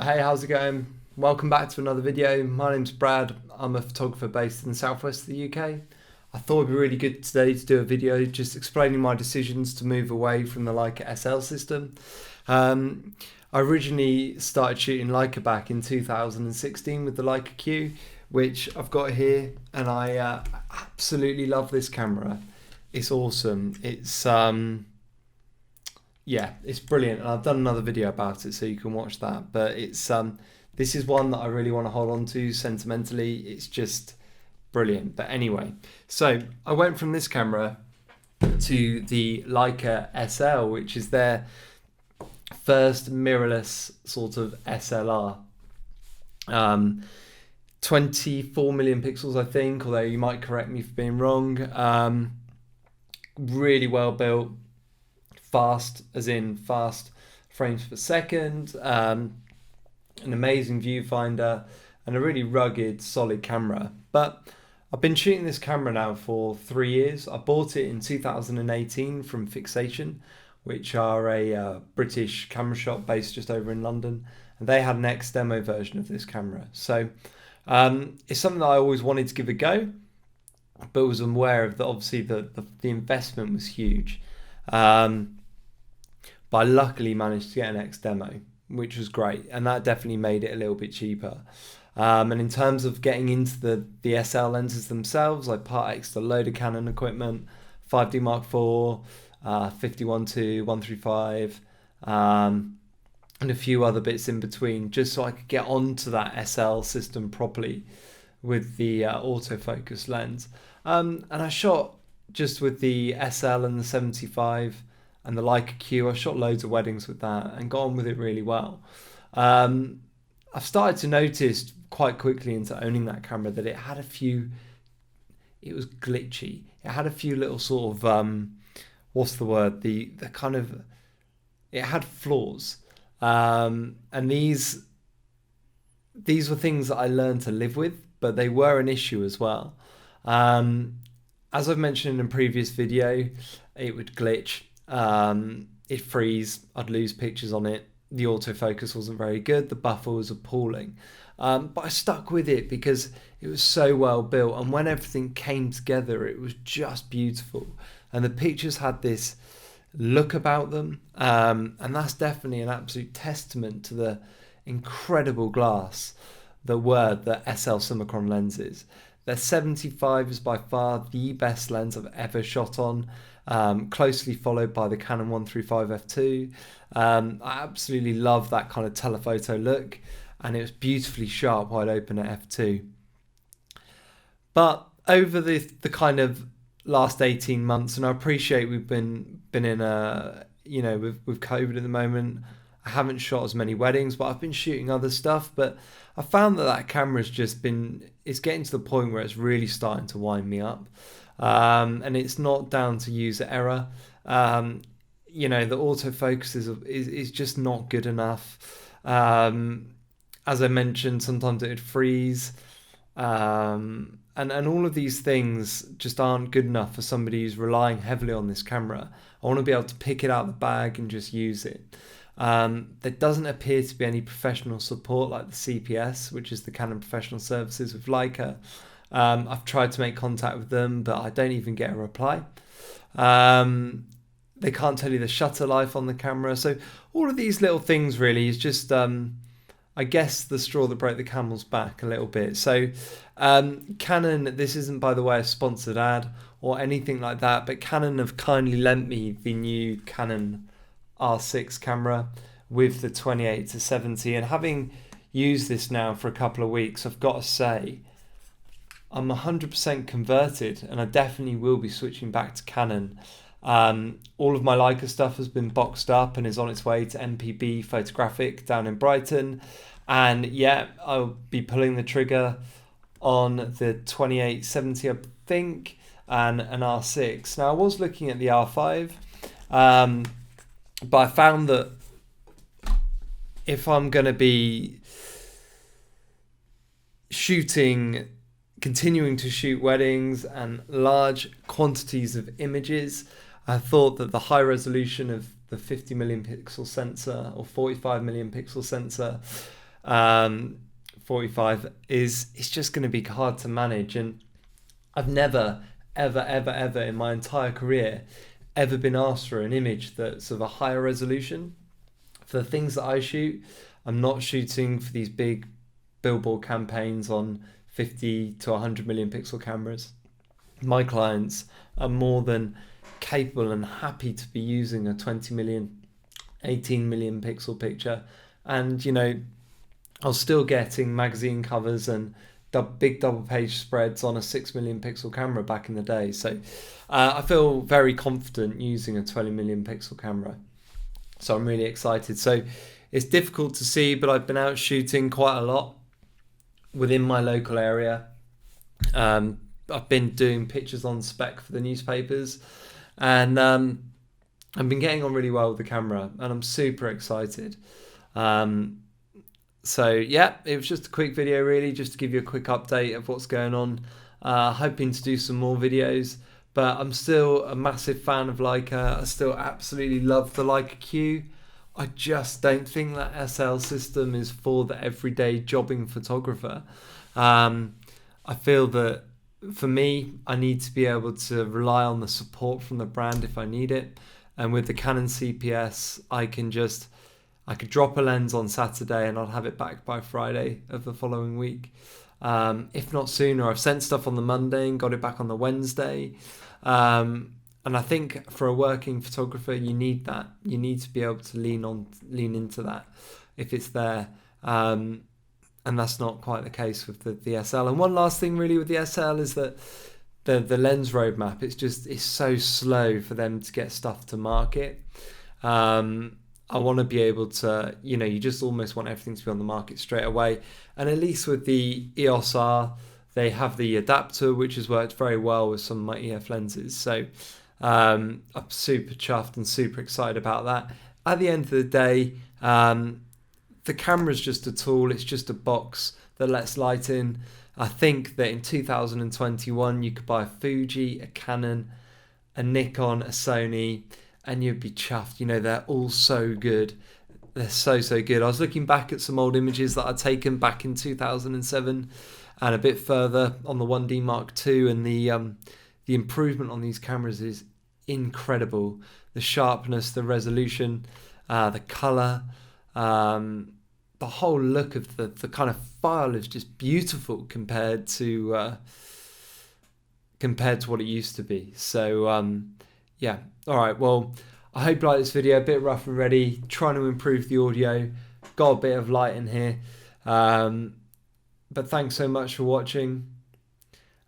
Hey, how's it going? Welcome back to another video. My name's Brad. I'm a photographer based in the southwest of the UK. I thought it'd be really good today to do a video just explaining my decisions to move away from the Leica SL system. I originally started shooting Leica back in 2016 with the Leica Q, which I've got here, and I absolutely love this camera. It's awesome. Yeah, it's brilliant, and I've done another video about it, so you can watch that. But this is one that I really want to hold on to sentimentally. It's just brilliant. But anyway, so I went from this camera to the Leica SL, which is their first mirrorless sort of SLR. 24 million pixels, I think, although you might correct me for being wrong. Really well built. Fast, as in fast frames per second, an amazing viewfinder, and a really rugged, solid camera. But I've been shooting this camera now for 3 years. I bought it in 2018 from Fixation, which are a British camera shop based just over in London, and they had an ex-demo version of this camera. So it's something that I always wanted to give a go, but was aware of that. Obviously, the investment was huge. But I luckily managed to get an X-Demo, which was great, and that definitely made it a little bit cheaper. And in terms of getting into the SL lenses themselves, I part X'd a load of Canon equipment, 5D Mark IV, 50-1.2, 135, and a few other bits in between, just so I could get onto that SL system properly with the autofocus lens. And I shot just with the SL and the 75 and the Leica Q. I shot loads of weddings with that and got on with it really well. I've started to notice quite quickly into owning that camera that it was glitchy. It had a few little sort of, what's the word? It had flaws. And these were things that I learned to live with, but they were an issue as well. As I've mentioned in a previous video, it would glitch. It'd freeze, I'd lose pictures on it, the autofocus wasn't very good, the buffer was appalling. But I stuck with it because it was so well built, and when everything came together, it was just beautiful. And the pictures had this look about them, and that's definitely an absolute testament to the incredible glass that were the SL Summicron lenses. Their 75 is by far the best lens I've ever shot on. Closely followed by the Canon 135 f2. I absolutely love that kind of telephoto look, and it was beautifully sharp wide open at f2. But over the kind of last 18 months, and I appreciate we've been in a, with COVID at the moment, I haven't shot as many weddings, but I've been shooting other stuff. But I found that camera's it's getting to the point where it's really starting to wind me up. And it's not down to user error. The autofocus is just not good enough. As I mentioned, sometimes it would freeze. And all of these things just aren't good enough for somebody who's relying heavily on this camera. I want to be able to pick it out of the bag and just use it. There doesn't appear to be any professional support like the CPS, which is the Canon Professional Services with Leica. I've tried to make contact with them, but I don't even get a reply. They can't tell you the shutter life on the camera. So all of these little things really is just, I guess, the straw that broke the camel's back a little bit. So Canon, this isn't, by the way, a sponsored ad or anything like that, but Canon have kindly lent me the new Canon R6 camera with the 28-70, and having used this now for a couple of weeks, I've got to say I'm 100% converted, and I definitely will be switching back to Canon. All of my Leica stuff has been boxed up and is on its way to MPB Photographic down in Brighton, and yeah, I'll be pulling the trigger on the 28-70, I think, and an R6. Now I was looking at the R5, but I found that if I'm going to be continuing to shoot weddings and large quantities of images, I thought that the high resolution of the 50 million pixel sensor or 45 million pixel sensor 45 it's just going to be hard to manage. And I've never, ever in my entire career ever been asked for an image that's of a higher resolution. For the things that I shoot, I'm not shooting for these big billboard campaigns on 50 to 100 million pixel cameras. My clients are more than capable and happy to be using a 20 million, 18 million pixel picture. And, you know, I was still getting magazine covers and big double page spreads on a 6 million pixel camera back in the day. So I feel very confident using a 20 million pixel camera. So I'm really excited. So it's difficult to see, but I've been out shooting quite a lot within my local area. I've been doing pictures on spec for the newspapers, and I've been getting on really well with the camera, and I'm super excited. So yeah, it was just a quick video really, just to give you a quick update of what's going on. Hoping to do some more videos, but I'm still a massive fan of Leica. I still absolutely love the Leica Q. I just don't think that SL system is for the everyday jobbing photographer. I feel that for me, I need to be able to rely on the support from the brand if I need it. And with the Canon CPS, I could drop a lens on Saturday and I'll have it back by Friday of the following week. If not sooner. I've sent stuff on the Monday and got it back on the Wednesday. And I think for a working photographer, you need that. You need to be able to lean into that if it's there. And that's not quite the case with the SL. And one last thing really with the SL is that the lens roadmap, it's so slow for them to get stuff to market. I want to be able to, you know, you just almost want everything to be on the market straight away. And at least with the EOS R, they have the adapter, which has worked very well with some of my EF lenses. So I'm super chuffed and super excited about that. At the end of the day, the camera is just a tool. It's just a box that lets light in. I think that in 2021, you could buy a Fuji, a Canon, a Nikon, a Sony, and you'd be chuffed. You know, they're all so good. They're so good. I was looking back at some old images that I'd taken back in 2007 and a bit further on the 1D Mark II, and the improvement on these cameras is incredible. The sharpness, the resolution, the color, the whole look of the kind of file is just beautiful compared to what it used to be. So yeah, all right, well, I hope you like this video. A bit rough and ready, trying to improve the audio, got a bit of light in here, but thanks so much for watching,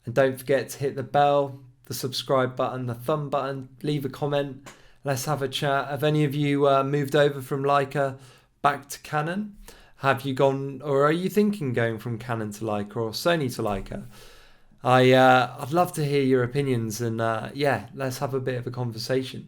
and don't forget to hit the bell, the subscribe button, the thumb button, leave a comment, let's have a chat. Have any of you moved over from Leica back to Canon? Have you gone, or are you thinking going from Canon to Leica or Sony to Leica? I'd love to hear your opinions, and yeah, let's have a bit of a conversation.